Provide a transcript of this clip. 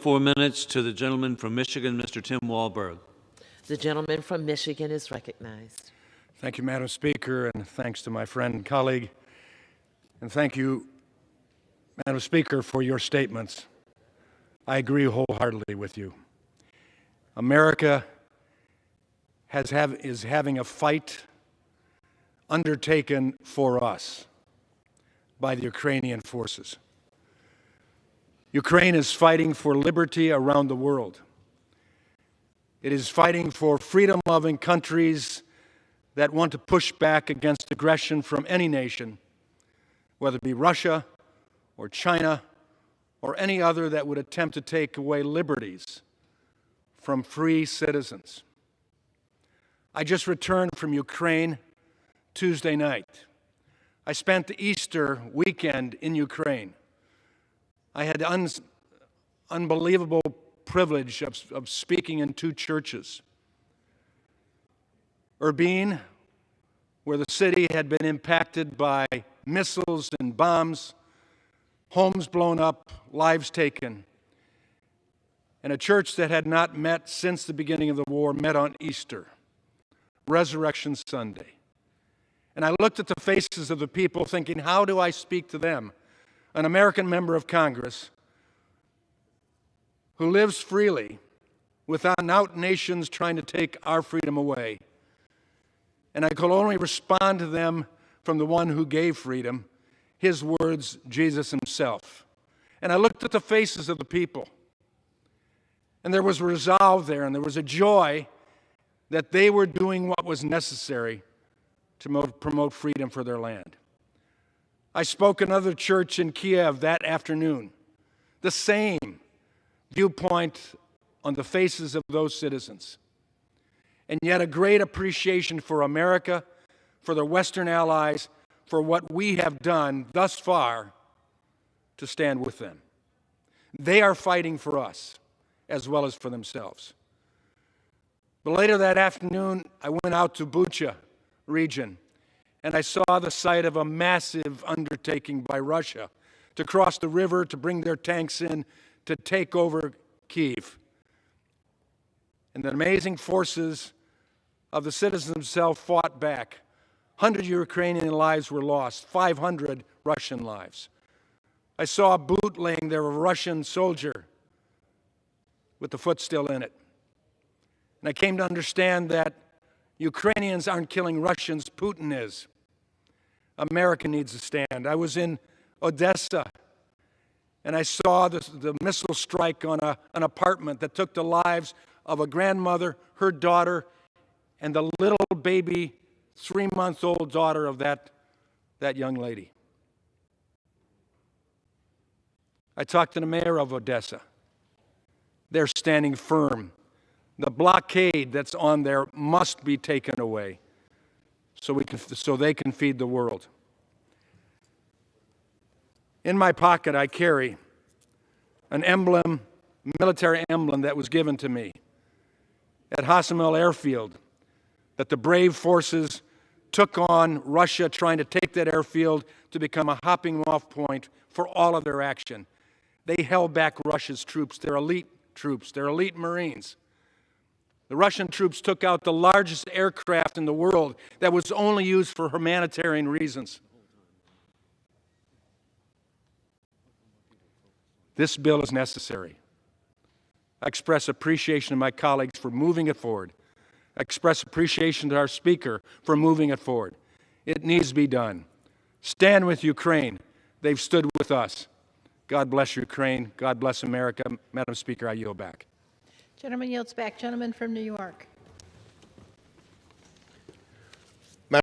4 minutes to the gentleman from Michigan, Mr. Tim Walberg. The gentleman from Michigan is recognized. Thank you, Madam Speaker, and thanks to my friend and colleague. And thank you, Madam Speaker, for your statements. I agree wholeheartedly with you. America is having a fight undertaken for us by the Ukrainian forces. Ukraine is fighting for liberty around the world. It is fighting for freedom-loving countries that want to push back against aggression from any nation, whether it be Russia or China or any other that would attempt to take away liberties from free citizens. I just returned from Ukraine Tuesday night. I spent the Easter weekend in Ukraine. I had the unbelievable privilege of speaking in 2 churches. Urbin, where the city had been impacted by missiles and bombs, homes blown up, lives taken. And a church that had not met since the beginning of the war met on Easter, Resurrection Sunday. And I looked at the faces of the people thinking, how do I speak to them? An American member of Congress who lives freely without nations trying to take our freedom away. And I could only respond to them from the one who gave freedom, his words, Jesus himself. And I looked at the faces of the people, and there was resolve there, and there was a joy that they were doing what was necessary to promote freedom for their land. I spoke at another church in Kiev that afternoon. The same viewpoint on the faces of those citizens. And yet a great appreciation for America, for their Western allies, for what we have done thus far to stand with them. They are fighting for us as well as for themselves. But later that afternoon, I went out to Bucha region, and I saw the site of a massive undertaking by Russia to cross the river, to bring their tanks in, to take over Kyiv. And the amazing forces of the citizens themselves fought back. 100 Ukrainian lives were lost, 500 Russian lives. I saw a boot laying there of a Russian soldier with the foot still in it. And I came to understand that Ukrainians aren't killing Russians, Putin is. America needs to stand. I was in Odessa, and I saw the missile strike on an apartment that took the lives of a grandmother, her daughter, and the little baby, 3-month-old daughter of that young lady. I talked to the mayor of Odessa. They're standing firm. The blockade that's on there must be taken away so they can feed the world. In my pocket, I carry an emblem, military emblem that was given to me at Hostomel Airfield, that the brave forces took on Russia, trying to take that airfield to become a hopping off point for all of their action. They held back Russia's troops, their elite troops, their elite Marines. The Russian troops took out the largest aircraft in the world that was only used for humanitarian reasons. This bill is necessary. I express appreciation to my colleagues for moving it forward. I express appreciation to our Speaker for moving it forward. It needs to be done. Stand with Ukraine. They've stood with us. God bless Ukraine. God bless America. Madam Speaker, I yield back. Gentleman yields back. Gentleman from New York.